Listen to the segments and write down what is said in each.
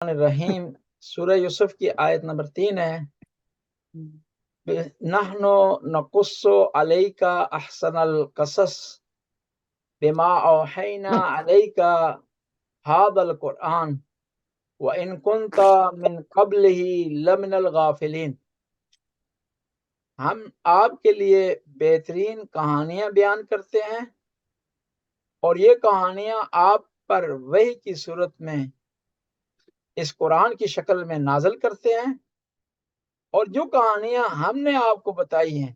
الرحیم سورہ یوسف کی آیت نمبر 3 ہے۔ نحن نقص علیک احسن القصص بما اوحینا علیک هذا القرآن وان كنت من قبله لمن الغافلین۔ ہم آپ کے لیے بہترین کہانیاں بیان کرتے ہیں اور یہ کہانیاں آپ پر وحی کی صورت میں اس قرآن کی شکل میں نازل کرتے ہیں، اور جو کہانیاں ہم نے آپ کو بتائی ہیں،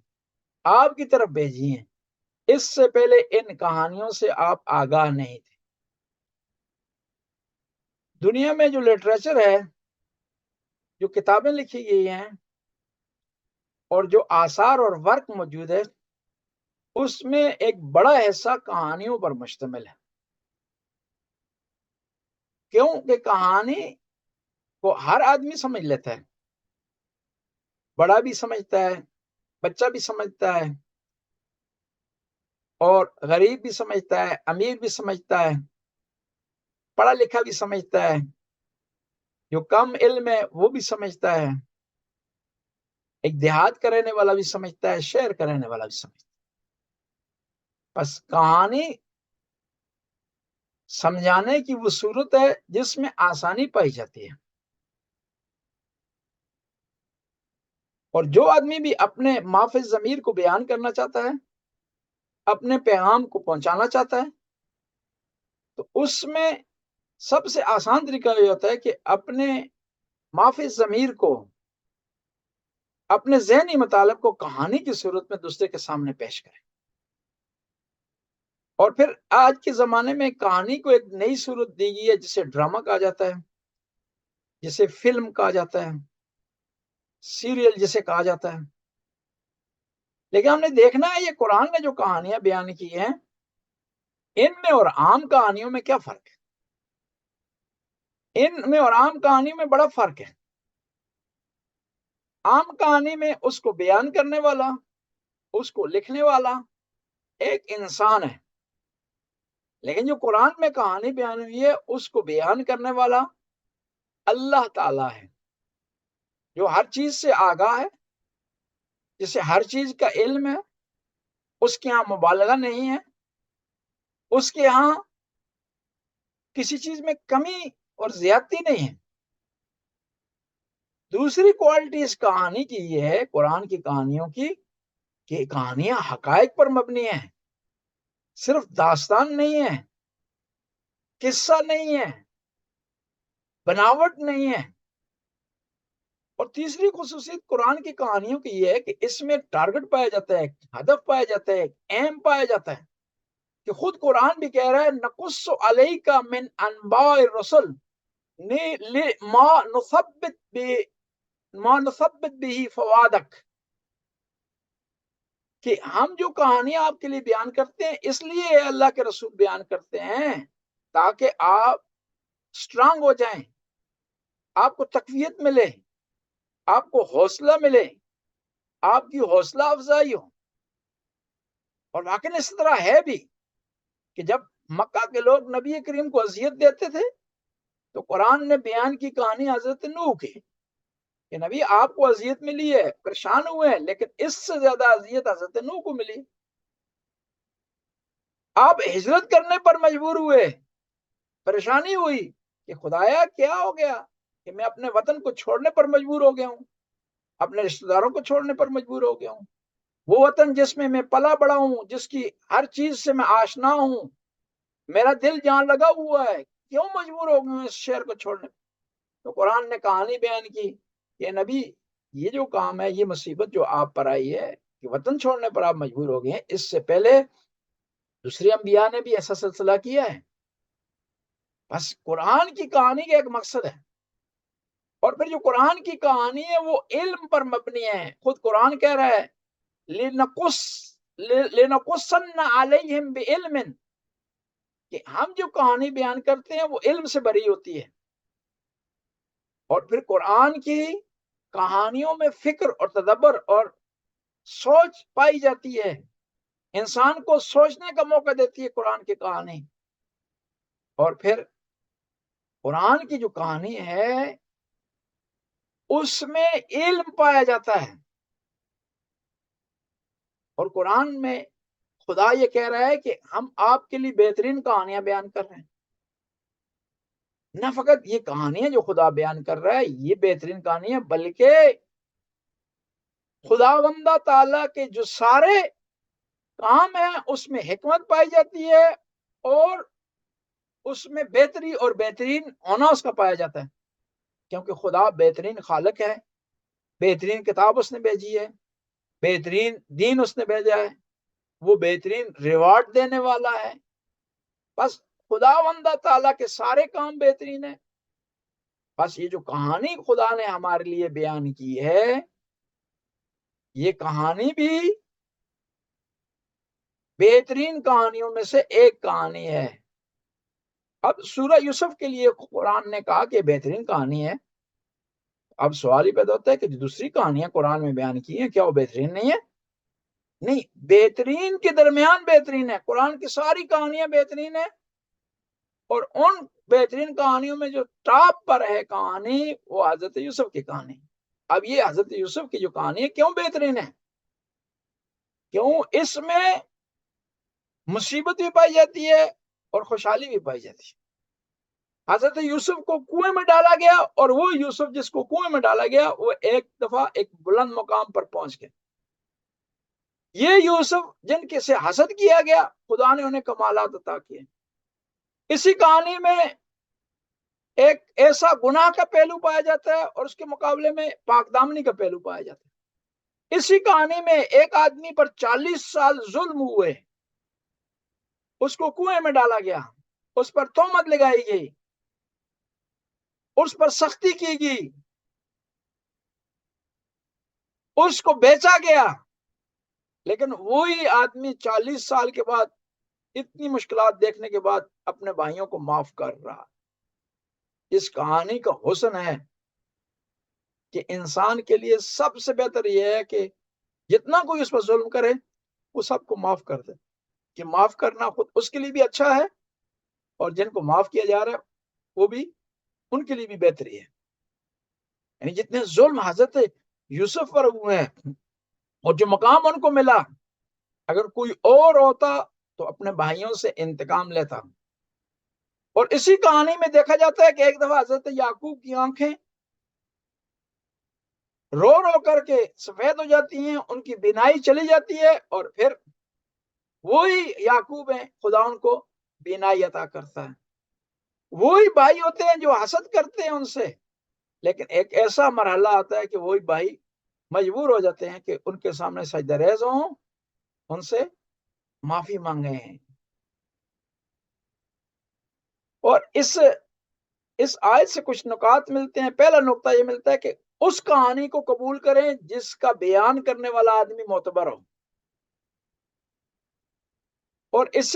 آپ کی طرف بھیجی ہیں، اس سے پہلے ان کہانیوں سے آپ آگاہ نہیں تھے۔ دنیا میں جو لٹریچر ہے، جو کتابیں لکھی گئی ہیں اور جو آثار اور ورک موجود ہے، اس میں ایک بڑا حصہ کہانیوں پر مشتمل ہے، کیونکہ کہانی کو ہر آدمی سمجھ لیتا ہے، بڑا بھی سمجھتا ہے، بچہ بھی سمجھتا ہے، اور غریب بھی سمجھتا ہے، امیر بھی سمجھتا ہے، پڑھا لکھا بھی سمجھتا ہے، جو کم علم ہے وہ بھی سمجھتا ہے، ایک دیہات کا رہنے والا بھی سمجھتا ہے، شہر کا رہنے والا بھی سمجھتا ہے۔ بس کہانی سمجھانے کی وہ صورت ہے جس میں آسانی پائی جاتی ہے، اور جو آدمی بھی اپنے مافِ ضمیر کو بیان کرنا چاہتا ہے، اپنے پیغام کو پہنچانا چاہتا ہے، تو اس میں سب سے آسان طریقہ یہ ہوتا ہے کہ اپنے مافِ ضمیر کو، اپنے ذہنی مطالب کو کہانی کی صورت میں دوسرے کے سامنے پیش کریں۔ اور پھر آج کے زمانے میں کہانی کو ایک نئی صورت دی گئی ہے جسے ڈرامہ کہا جاتا ہے، جسے فلم کہا جاتا ہے، سیریل جسے کہا جاتا ہے۔ لیکن ہم نے دیکھنا ہے یہ قرآن نے جو کہانیاں بیان کی ہیں، ان میں اور عام کہانیوں میں کیا فرق ہے؟ ان میں اور عام کہانیوں میں بڑا فرق ہے۔ عام کہانی میں اس کو بیان کرنے والا، اس کو لکھنے والا ایک انسان ہے، لیکن جو قرآن میں کہانی بیان ہوئی ہے اس کو بیان کرنے والا اللہ تعالیٰ ہے، جو ہر چیز سے آگاہ ہے، جسے ہر چیز کا علم ہے، اس کے ہاں مبالغہ نہیں ہے، اس کے ہاں کسی چیز میں کمی اور زیادتی نہیں ہے۔ دوسری کوالٹی اس کہانی کی یہ ہے، قرآن کی کہانیوں کی، کہ کہانیاں حقائق پر مبنی ہیں، صرف داستان نہیں ہے، قصہ نہیں ہے، بناوٹ نہیں ہے۔ اور تیسری خصوصیت قرآن کی کہانیوں کی یہ ہے کہ اس میں ٹارگٹ پایا جاتا ہے، ہدف پایا جاتا ہے، ایم پایا جاتا ہے، کہ خود قرآن بھی کہہ رہا ہے نقص علیک من انباء الرسل ما نثبت به فوادک، کہ ہم جو کہانیاں آپ کے لیے بیان کرتے ہیں اس لیے اللہ کے رسول بیان کرتے ہیں تاکہ آپ سٹرانگ ہو جائیں، آپ کو تقویت ملے، آپ کو حوصلہ ملے، آپ کی حوصلہ افزائی ہو۔ اور واقعی اس طرح ہے بھی کہ جب مکہ کے لوگ نبی کریم کو اذیت دیتے تھے تو قرآن نے بیان کی کہانی حضرت نوح کی، کہ نبی آپ کو اذیت ملی ہے، پریشان ہوئے ہیں، لیکن اس سے زیادہ اذیت حضرت نوح کو ملی۔ آپ ہجرت کرنے پر مجبور ہوئے، پریشانی ہوئی کہ خدایا کیا ہو گیا کہ میں اپنے وطن کو چھوڑنے پر مجبور ہو گیا ہوں، اپنے رشتہ داروں کو چھوڑنے پر مجبور ہو گیا ہوں، وہ وطن جس میں پلا بڑا ہوں، جس کی ہر چیز سے میں آشنا ہوں، میرا دل جان لگا ہوا ہے، کیوں مجبور ہو گیا ہوں اس شہر کو چھوڑنے پر؟ تو قرآن نے کہانی بیان کی کہ نبی یہ جو کام ہے، یہ مصیبت جو آپ پر آئی ہے کہ وطن چھوڑنے پر آپ مجبور ہو گئے ہیں، اس سے پہلے دوسرے انبیاء نے بھی ایسا سلسلہ کیا ہے۔ بس قرآن کی کہانی کا ایک مقصد ہے، اور پھر جو قرآن کی کہانی ہے وہ علم پر مبنی ہے۔ خود قرآن کہہ رہا ہے لِنَقُصَّنَّ عَلَيْهِمْ بِعِلْمٍ، کہ ہم جو کہانی بیان کرتے ہیں وہ علم سے بھری ہوتی ہے۔ اور پھر قرآن کی کہانیوں میں فکر اور تدبر اور سوچ پائی جاتی ہے، انسان کو سوچنے کا موقع دیتی ہے قرآن کی کہانی۔ اور پھر قرآن کی جو کہانی ہے اس میں علم پایا جاتا ہے، اور قرآن میں خدا یہ کہہ رہا ہے کہ ہم آپ کے لیے بہترین کہانیاں بیان کر رہے ہیں۔ نہ فقط یہ کہانیاں جو خدا بیان کر رہا ہے یہ بہترین کہانیاں، بلکہ خداوندہ تعالیٰ کے جو سارے کام ہیں اس میں حکمت پائی جاتی ہے، اور اس میں بہتری اور بہترین ہونا اس کا پایا جاتا ہے، کیونکہ خدا بہترین خالق ہے، بہترین کتاب اس نے بھیجی ہے، بہترین دین اس نے بھیجا ہے، وہ بہترین ریوارڈ دینے والا ہے۔ بس خداوندہ تعالیٰ کے سارے کام بہترین ہیں۔ بس یہ جو کہانی خدا نے ہمارے لیے بیان کی ہے، یہ کہانی بھی بہترین کہانیوں میں سے ایک کہانی ہے۔ اب سورہ یوسف کے لیے قرآن نے کہا کہ بہترین کہانی ہے، اب سوال ہی پیدا ہوتا ہے کہ جو دوسری کہانیاں قرآن میں بیان کی ہیں کیا وہ بہترین نہیں ہے؟ نہیں، بہترین کے درمیان بہترین ہے۔ قرآن کی ساری کہانیاں بہترین ہیں، اور ان بہترین کہانیوں میں جو ٹاپ پر ہے کہانی وہ حضرت یوسف کی کہانی۔ اب یہ حضرت یوسف کی جو کہانی ہے کیوں بہترین ہے؟ کیوں اس میں مصیبت بھی پائی جاتی ہے اور خوشحالی بھی پائی جاتی ہے۔ حضرت یوسف کو کنویں میں ڈالا گیا، اور وہ یوسف جس کو کنویں میں ڈالا گیا وہ ایک دفعہ ایک بلند مقام پر پہنچ گئے۔ یہ یوسف جن کے سے حسد کیا گیا خدا نے انہیں کمالات عطا کیے۔ اسی کہانی میں ایک ایسا گناہ کا پہلو پایا جاتا ہے اور اس کے مقابلے میں پاک دامنی کا پہلو پایا جاتا ہے۔ اسی کہانی میں ایک آدمی پر 40 سال ظلم ہوئے، اس کو کنویں میں ڈالا گیا، اس پر تہمت لگائی گئی، اس پر سختی کی گئی، اس کو بیچا گیا، لیکن وہی آدمی 40 سال کے بعد اتنی مشکلات دیکھنے کے بعد اپنے بھائیوں کو معاف کر رہا۔ اس کہانی کا حسن ہے کہ انسان کے لیے سب سے بہتر یہ ہے کہ جتنا کوئی اس پر ظلم کرے وہ سب کو معاف کر دے، کہ معاف کرنا خود اس کے لیے بھی اچھا ہے، اور جن کو معاف کیا جا رہا ہے وہ بھی ان کے لیے بھی بہتری ہے۔ یعنی جتنے ظلم حضرت یوسف پر ہوئے ہیں اور جو مقام ان کو ملا، اگر کوئی اور ہوتا تو اپنے بھائیوں سے انتقام لیتا۔ اور اسی کہانی میں دیکھا جاتا ہے کہ ایک دفعہ حضرت یعقوب کی آنکھیں رو رو کر کے سفید ہو جاتی ہیں، ان کی بینائی چلی جاتی ہے، اور پھر وہی یعقوب ہیں خدا ان کو بینائی عطا کرتا ہے۔ وہی بھائی ہوتے ہیں جو حسد کرتے ہیں ان سے، لیکن ایک ایسا مرحلہ آتا ہے کہ وہی بھائی مجبور ہو جاتے ہیں کہ ان کے سامنے سجدہ ریز ہوں، ان سے معافی مانگے ہیں۔ اور اس آیت سے کچھ نکات ملتے ہیں۔ پہلا نقطہ یہ ملتا ہے کہ اس کہانی کو قبول کریں جس کا بیان کرنے والا آدمی معتبر ہو، اور اس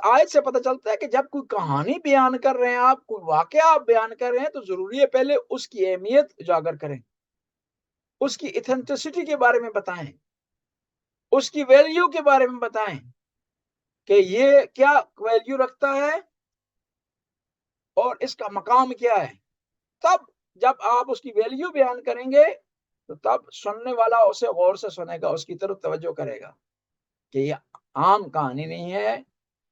آیت سے پتہ چلتا ہے کہ جب کوئی کہانی بیان کر رہے ہیں، آپ کوئی واقعہ آپ بیان کر رہے ہیں، تو ضروری ہے پہلے اس کی اہمیت اجاگر کریں، اس کی ایتھنٹسٹی کے بارے میں بتائیں، اس کی ویلیو کے بارے میں بتائیں کہ یہ کیا ویلیو رکھتا ہے اور اس کا مقام کیا ہے۔ تب جب آپ اس کی ویلیو بیان کریں گے تو تب سننے والا اسے غور سے سنے گا، اس کی طرف توجہ کرے گا کہ یہ عام کہانی نہیں ہے،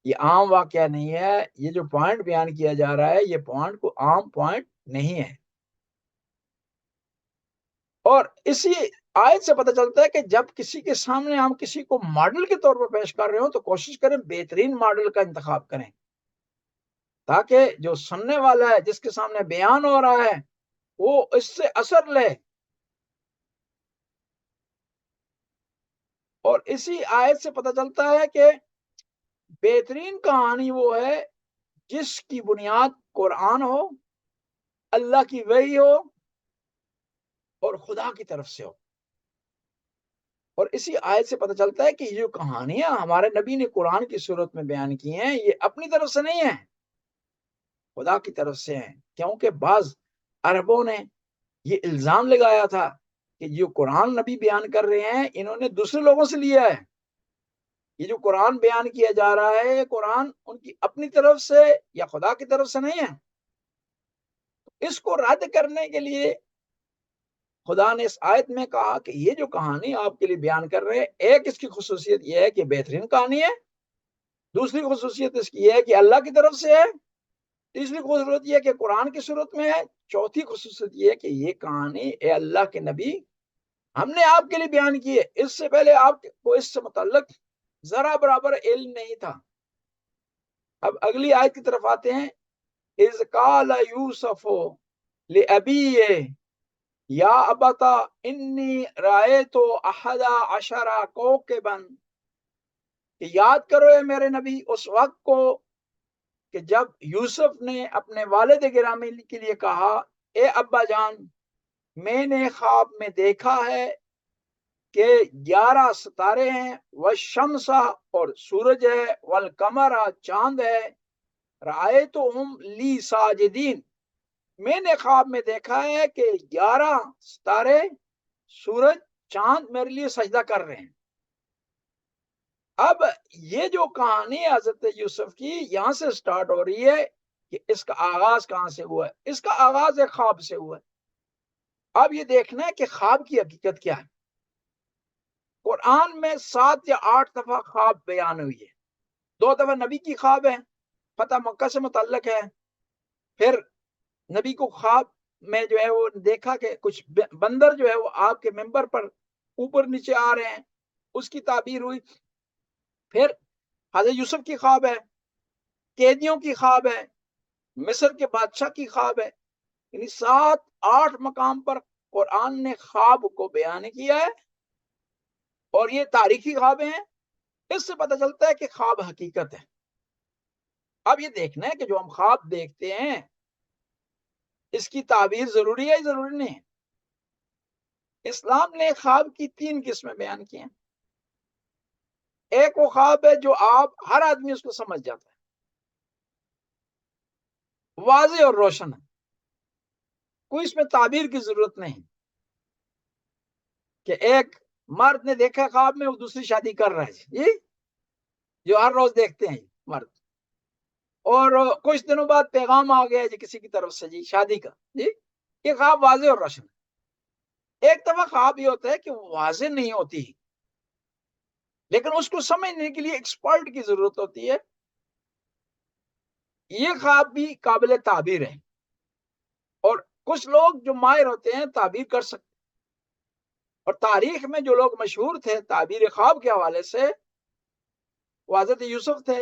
یہ عام واقعہ نہیں ہے، یہ جو پوائنٹ بیان کیا جا رہا ہے یہ پوائنٹ کو عام پوائنٹ نہیں ہے۔ اور اسی آیت سے پتہ چلتا ہے کہ جب کسی کے سامنے ہم کسی کو ماڈل کے طور پر پیش کر رہے ہوں تو کوشش کریں بہترین ماڈل کا انتخاب کریں، تاکہ جو سننے والا ہے جس کے سامنے بیان ہو رہا ہے وہ اس سے اثر لے۔ اور اسی آیت سے پتہ چلتا ہے کہ بہترین کہانی وہ ہے جس کی بنیاد قرآن ہو، اللہ کی وحی ہو اور خدا کی طرف سے ہو۔ اور اسی آیت سے پتہ چلتا ہے کہ یہ جو کہانیاں ہمارے نبی نے قرآن کی صورت میں بیان کی ہیں یہ اپنی طرف سے نہیں ہیں، خدا کی طرف سے ہیں، کیونکہ بعض عربوں نے یہ الزام لگایا تھا کہ جو قرآن نبی بیان کر رہے ہیں انہوں نے دوسرے لوگوں سے لیا ہے، یہ جو قرآن بیان کیا جا رہا ہے، قرآن ان کی اپنی طرف سے یا خدا کی طرف سے نہیں ہے. اس کو رد کرنے کے لیے خدا نے اس آیت میں کہا کہ یہ جو کہانی آپ کے لیے بیان کر رہے ہیں، ایک اس کی خصوصیت یہ ہے کہ بہترین کہانی ہے، دوسری خصوصیت اس کی یہ ہے کہ اللہ کی طرف سے ہے، تیسری خصوصیت یہ ہے کہ قرآن کی صورت میں ہے، چوتھی خصوصیت یہ ہے کہ یہ کہانی اے اللہ کے نبی ہم نے آپ کے لیے بیان کی ہے. اس سے پہلے آپ کو اس سے متعلق ذرا برابر علم نہیں تھا. اب اگلی آیت کی طرف آتے ہیں. اذ قال یوسف لأبیہ یا ابتا انی رأیت احد عشر کوکبا، کہ یاد کرو اے میرے نبی اس وقت کو کہ جب یوسف نے اپنے والد گرامی کے لیے کہا اے ابا جان میں نے خواب میں دیکھا ہے کہ 11 ستارے ہیں، والشمس اور سورج ہے، والقمر چاند ہے، رأیتہم لی ساجدین، میں نے خواب میں دیکھا ہے کہ 11 ستارے، سورج، چاند میرے لیے سجدہ کر رہے ہیں. اب یہ جو کہانی حضرت یوسف کی یہاں سے سٹارٹ ہو رہی ہے کہ اس کا آغاز کہاں سے ہوا ہے. اس کا آغاز ایک خواب سے ہوا ہے. اب یہ دیکھنا ہے کہ خواب کی حقیقت کیا ہے. قرآن میں 7 یا 8 دفعہ خواب بیان ہوئی ہے. 2 دفعہ نبی کی خواب ہے، فتح مکہ سے متعلق ہے. پھر نبی کو خواب میں جو ہے وہ دیکھا کہ کچھ بندر جو ہے وہ آپ کے ممبر پر اوپر نیچے آ رہے ہیں، اس کی تعبیر ہوئی. پھر حضرت یوسف کی خواب ہے، قیدیوں کی خواب ہے، مصر کے بادشاہ کی خواب ہے. یعنی 7-8 مقام پر قرآن نے خواب کو بیان کیا ہے، اور یہ تاریخی خوابیں ہیں. اس سے پتہ چلتا ہے کہ خواب حقیقت ہے. اب یہ دیکھنا ہے کہ جو ہم خواب دیکھتے ہیں اس کی تعبیر ضروری ہے یا ضروری نہیں ہے. اسلام نے خواب کی 3 قسمیں بیان کی ہیں. ایک وہ خواب ہے جو ہر آدمی اس کو سمجھ جاتا ہے، واضح اور روشن ہے، کوئی اس میں تعبیر کی ضرورت نہیں. کہ ایک مرد نے دیکھا خواب میں وہ دوسری شادی کر رہا ہے جی، جو ہر روز دیکھتے ہیں مرد، اور کچھ دنوں بعد پیغام آ گیا جی کسی کی طرف سے جی شادی کا جی. یہ خواب واضح اور روشن ہے. ایک دفعہ خواب یہ ہوتا ہے کہ واضح نہیں ہوتی، لیکن اس کو سمجھنے کے لیے ایکسپرٹ کی ضرورت ہوتی ہے. یہ خواب بھی قابل تعبیر ہے، اور کچھ لوگ جو ماہر ہوتے ہیں تعبیر کر سکتے. اور تاریخ میں جو لوگ مشہور تھے تعبیر خواب کے حوالے سے، وہ حضرت یوسف تھے،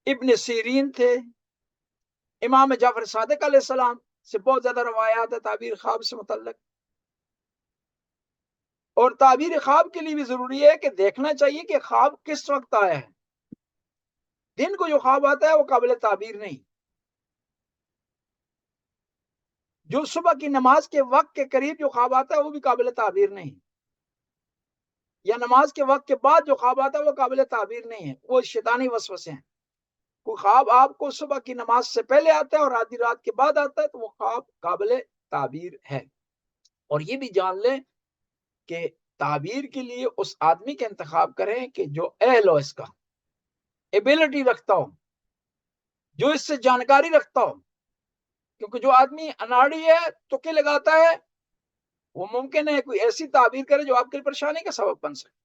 ابن سیرین تھے، امام جعفر صادق علیہ السلام سے بہت زیادہ روایات ہے تعبیر خواب سے متعلق. اور تعبیر خواب کے لیے بھی ضروری ہے کہ دیکھنا چاہیے کہ خواب کس وقت آیا ہے. دن کو جو خواب آتا ہے وہ قابل تعبیر نہیں. جو صبح کی نماز کے وقت کے قریب جو خواب آتا ہے وہ بھی قابل تعبیر نہیں. یا نماز کے وقت کے بعد جو خواب آتا ہے وہ قابل تعبیر نہیں ہے، وہ شیطانی وسوسے ہیں. کوئی خواب آپ کو صبح کی نماز سے پہلے آتا ہے اور آدھی رات کے بعد آتا ہے تو وہ خواب قابل تعبیر ہے. اور یہ بھی جان لیں کہ تعبیر کے لیے اس آدمی کا انتخاب کریں کہ جو اہل ہو، اس کا ایبلٹی رکھتا ہو، جو اس سے جانکاری رکھتا ہو. کیونکہ جو آدمی اناڑی ہے تکے لگاتا ہے، وہ ممکن ہے کوئی ایسی تعبیر کرے جو آپ کی پریشانی کا سبب بن سکے.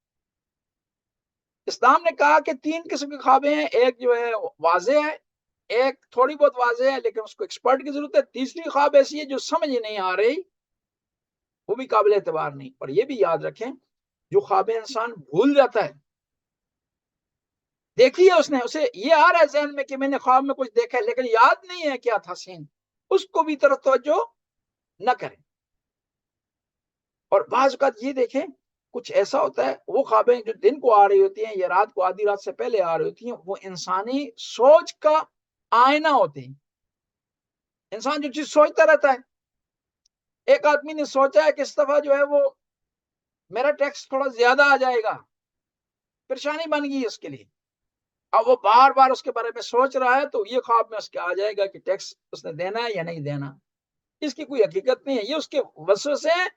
اسلام نے کہا کہ 3 قسم کے خوابیں ہیں. ایک جو ہے واضح ہے، ایک تھوڑی بہت واضح ہے لیکن اس کو ایکسپرٹ کی ضرورت ہے، تیسری خواب ایسی ہے جو سمجھ نہیں آ رہی، وہ بھی قابل اعتبار نہیں. اور یہ بھی یاد رکھیں جو خواب انسان بھول جاتا ہے، دیکھیے اس نے، اسے یہ آ رہا ہے ذہن میں کہ میں نے خواب میں کچھ دیکھا ہے لیکن یاد نہیں ہے کیا تھا سین، اس کو بھی طرف توجہ نہ کریں. اور بعض اوقات یہ دیکھیں کچھ ایسا ہوتا ہے وہ خوابیں جو دن کو آ رہی ہوتی ہیں یا رات کو آدھی رات سے پہلے آ رہی ہوتی ہیں، وہ انسانی سوچ کا آئینہ ہوتے ہیں. انسان جو چیز سوچتا رہتا ہے. ایک آدمی نے سوچا ہے کہ اس دفعہ جو ہے وہ میرا ٹیکس تھوڑا زیادہ آ جائے گا، پریشانی بن گئی اس کے لیے. اب وہ بار بار اس کے بارے میں سوچ رہا ہے تو یہ خواب میں اس کے آ جائے گا کہ ٹیکس اس نے دینا ہے یا نہیں دینا. اس کی کوئی حقیقت نہیں ہے، یہ اس کے وسوسے ہیں،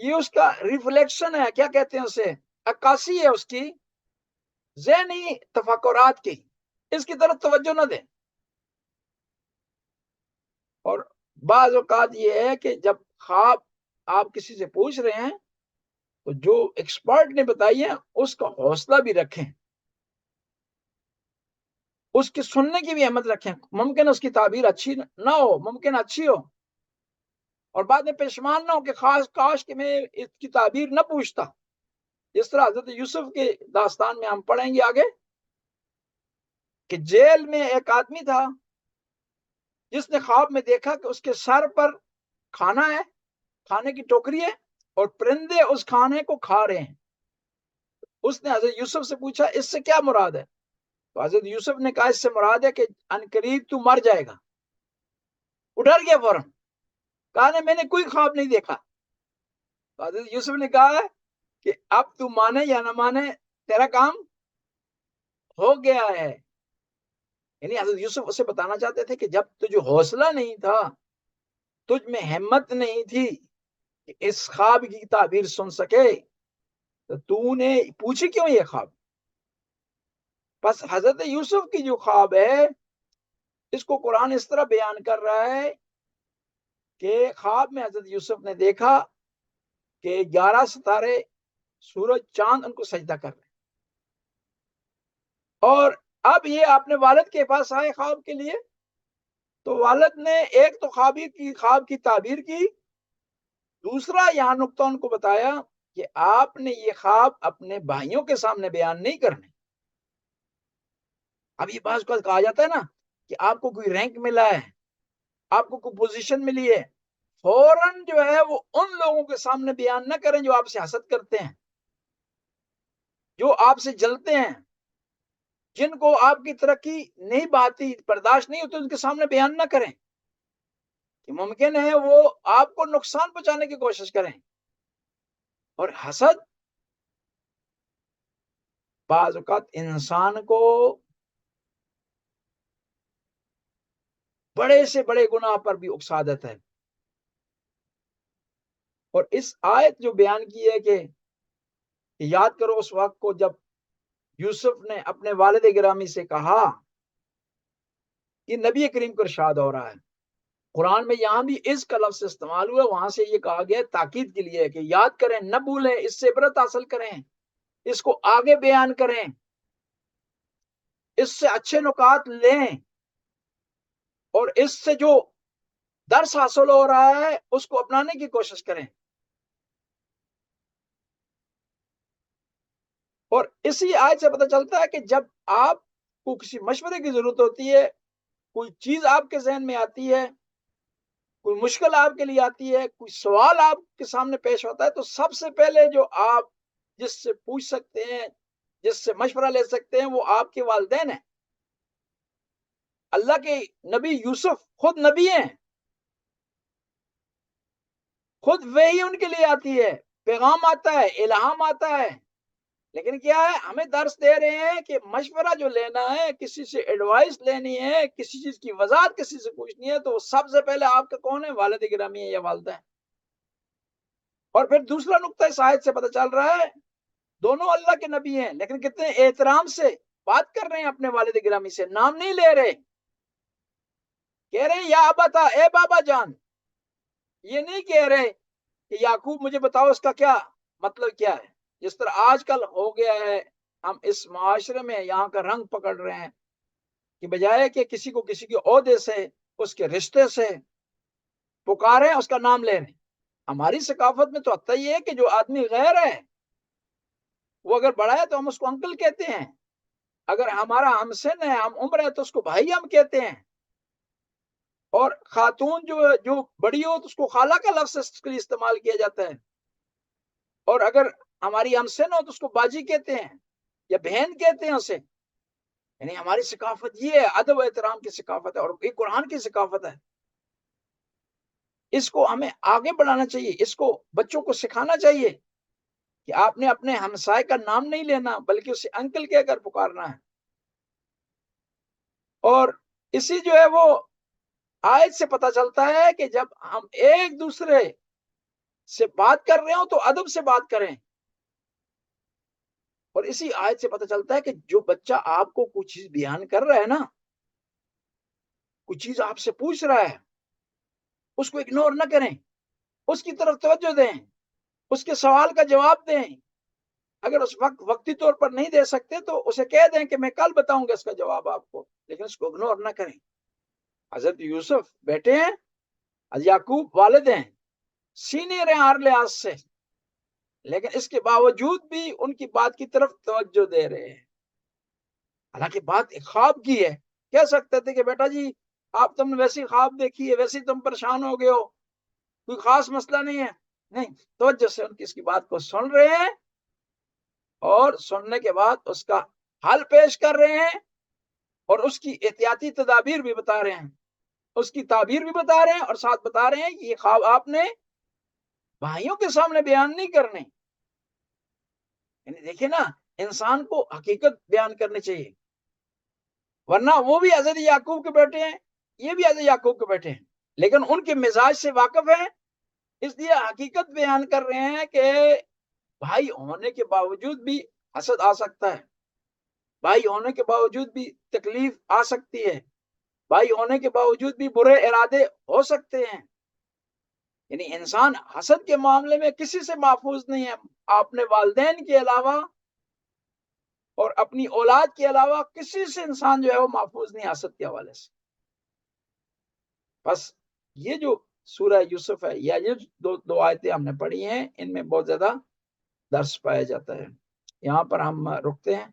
یہ اس کا ریفلیکشن ہے، کیا کہتے ہیں اسے، عکاسی ہے اس کی ذہنی تفکرات کی، اس کی طرف توجہ نہ دیں۔ اور بعض اوقات یہ ہے کہ جب خواب آپ کسی سے پوچھ رہے ہیں تو جو ایکسپرٹ نے بتائی ہے اس کا حوصلہ بھی رکھیں، اس کی سننے کی بھی اہمیت رکھیں۔ ممکن اس کی تعبیر اچھی نہ ہو، ممکن اچھی ہو، اور بعد میں پشیمان نہ ہو کہ خاص کاش کہ میں اس کی تعبیر نہ پوچھتا۔ جس طرح حضرت یوسف کے داستان میں ہم پڑھیں گے آگے کہ جیل میں ایک آدمی تھا جس نے خواب میں دیکھا کہ اس کے سر پر کھانا ہے، کھانے کی ٹوکری ہے، اور پرندے اس کھانے کو کھا رہے ہیں۔ اس نے حضرت یوسف سے پوچھا اس سے کیا مراد ہے؟ تو حضرت یوسف نے کہا اس سے مراد ہے کہ عنقریب تو مر جائے گا۔ وہ ڈر گیا فوراً، کہا میں نے کوئی خواب نہیں دیکھا۔ تو حضرت یوسف نے کہا کہ اب تو مانے یا نہ مانے تیرا کام ہو گیا ہے۔ یعنی حضرت یوسف اسے بتانا چاہتے تھے کہ جب تجھے حوصلہ نہیں تھا، تجھ میں ہمت نہیں تھی کہ اس خواب کی تعبیر سن سکے، تو نے پوچھی کیوں یہ خواب؟ بس حضرت یوسف کی جو خواب ہے اس کو قرآن اس طرح بیان کر رہا ہے کہ خواب میں حضرت یوسف نے دیکھا کہ 11 ستارے، سورج، چاند ان کو سجدہ کر رہے ہیں، اور اب یہ اپنے والد کے پاس آئے خواب کے لیے، تو والد نے ایک تو خواب کی تعبیر کی، دوسرا یہاں نقطہ ان کو بتایا کہ آپ نے یہ خواب اپنے بھائیوں کے سامنے بیان نہیں کرنے۔ اب یہ بعض کو کہا جاتا ہے نا کہ آپ کو کوئی رینک ملا ہے، آپ کو کوئی پوزیشن ملی ہے، فوراً جو ہے وہ ان لوگوں کے سامنے بیان نہ کریں جو آپ سے حسد کرتے ہیں، جو آپ سے جلتے ہیں، جن کو آپ کی ترقی نہیں بھاتی، برداشت نہیں ہوتی، ان کے سامنے بیان نہ کریں کہ ممکن ہے وہ آپ کو نقصان پہنچانے کی کوشش کریں۔ اور حسد بعض اوقات انسان کو بڑے سے بڑے گناہ پر بھی اکسا دیتا ہے۔ اور اس آیت جو بیان کی ہے کہ یاد کرو اس وقت کو جب یوسف نے اپنے والد گرامی سے کہا، کہ نبی کریم کو ارشاد ہو رہا ہے، قرآن میں یہاں بھی اس کا لفظ استعمال ہوا، وہاں سے یہ کہا گیا تاکید کے لیے کہ یاد کریں، نہ بھولیں، اس سے عبرت حاصل کریں، اس کو آگے بیان کریں، اس سے اچھے نکات لیں، اور اس سے جو درس حاصل ہو رہا ہے اس کو اپنانے کی کوشش کریں۔ اور اسی آیت سے پتہ چلتا ہے کہ جب آپ کو کسی مشورے کی ضرورت ہوتی ہے، کوئی چیز آپ کے ذہن میں آتی ہے، کوئی مشکل آپ کے لیے آتی ہے، کوئی سوال آپ کے سامنے پیش ہوتا ہے، تو سب سے پہلے جو آپ جس سے پوچھ سکتے ہیں، جس سے مشورہ لے سکتے ہیں، وہ آپ کے والدین ہیں۔ اللہ کے نبی یوسف خود نبی ہیں، خود وحی ان کے لیے آتی ہے، پیغام آتا ہے، الہام آتا ہے، لیکن کیا ہے، ہمیں درس دے رہے ہیں کہ مشورہ جو لینا ہے، کسی سے ایڈوائس لینی ہے، کسی چیز کی وضاحت کسی سے پوچھنی ہے، تو سب سے پہلے آپ کا کون ہے؟ والد گرامی ہے یا والدہ ہے۔ اور پھر دوسرا نقطہ اس آیت سے پتہ چل رہا ہے، دونوں اللہ کے نبی ہیں، لیکن کتنے احترام سے بات کر رہے ہیں اپنے والد گرامی سے، نام نہیں لے رہے، کہہ رہے ہیں یا ابتا، اے بابا جان، یہ نہیں کہہ رہے کہ یعقوب مجھے بتاؤ اس کا کیا مطلب کیا ہے، جس طرح آج کل ہو گیا ہے۔ ہم اس معاشرے میں یہاں کا رنگ پکڑ رہے ہیں کہ بجائے کہ کسی کو کسی کے عہدے سے، اس کے رشتے سے پکاریں، اس کا نام لے رہے ہیں۔ ہماری ثقافت میں تو حتیٰ یہ ہے کہ جو آدمی غیر ہے وہ اگر بڑا ہے تو ہم اس کو انکل کہتے ہیں، اگر ہمارا ہم سن ہے، ہم عمر ہے، تو اس کو بھائی ہم کہتے ہیں، اور خاتون جو بڑی ہو تو اس کو خالہ کا لفظ اس کے لیے استعمال کیا جاتا ہے، اور اگر ہماری ہم سن ہو تو اس کو باجی کہتے ہیں یا بہن کہتے ہیں اسے۔ یعنی ہماری ثقافت یہ ہے، ادب و احترام کی ثقافت ہے، اور یہ قرآن کی ثقافت ہے۔ اس کو ہمیں آگے بڑھانا چاہیے، اس کو بچوں کو سکھانا چاہیے کہ آپ نے اپنے ہمسائے کا نام نہیں لینا بلکہ اسے انکل کہہ کر پکارنا ہے۔ اور اسی جو ہے وہ آیت سے پتہ چلتا ہے کہ جب ہم ایک دوسرے سے بات کر رہے ہوں تو ادب سے بات کریں، اور اسی آیت سے پتہ چلتا ہے کہ جو بچہ آپ کو کچھ چیز بیان کر رہا ہے نا، کچھ چیز آپ سے پوچھ رہا ہے، اس کو اگنور نہ کریں، اس کی طرف توجہ دیں، اس کے سوال کا جواب دیں۔ اگر اس وقت وقتی طور پر نہیں دے سکتے تو اسے کہہ دیں کہ میں کل بتاؤں گا اس کا جواب آپ کو، لیکن اس کو اگنور نہ کریں۔ حضرت یوسف بیٹے ہیں، یعقوب والد ہیں، سینئر ہیں ہر لحاظ سے، لیکن اس کے باوجود بھی ان کی بات کی طرف توجہ دے رہے ہیں، حالانکہ بات ایک خواب کی ہے۔ کہہ سکتے تھے کہ بیٹا جی آپ تم نے ویسی خواب دیکھی ہے، ویسی تم پریشان ہو گئے ہو، کوئی خاص مسئلہ نہیں ہے، نہیں، توجہ سے ان کی اس کی بات کو سن رہے ہیں، اور سننے کے بعد اس کا حل پیش کر رہے ہیں، اور اس کی احتیاطی تدابیر بھی بتا رہے ہیں، اس کی تعبیر بھی بتا رہے ہیں، اور ساتھ بتا رہے ہیں کہ یہ خواب آپ نے بھائیوں کے سامنے بیان نہیں کرنے۔ یعنی دیکھیں نا، انسان کو حقیقت بیان کرنی چاہیے، ورنہ وہ بھی حضرت یعقوب کے بیٹے ہیں، یہ بھی حضرت یعقوب کے بیٹے ہیں، لیکن ان کے مزاج سے واقف ہیں، اس لیے حقیقت بیان کر رہے ہیں کہ بھائی ہونے کے باوجود بھی حسد آ سکتا ہے، بھائی ہونے کے باوجود بھی تکلیف آ سکتی ہے، بھائی ہونے کے باوجود بھی برے ارادے ہو سکتے ہیں۔ یعنی انسان حسد کے معاملے میں کسی سے محفوظ نہیں ہے، اپنے والدین کے علاوہ اور اپنی اولاد کے علاوہ کسی سے انسان جو ہے وہ محفوظ نہیں حسد کے حوالے سے۔ بس یہ جو سورہ یوسف ہے، یا یہ دو آیتیں ہم نے پڑھی ہیں، ان میں بہت زیادہ درس پایا جاتا ہے۔ یہاں پر ہم رکتے ہیں۔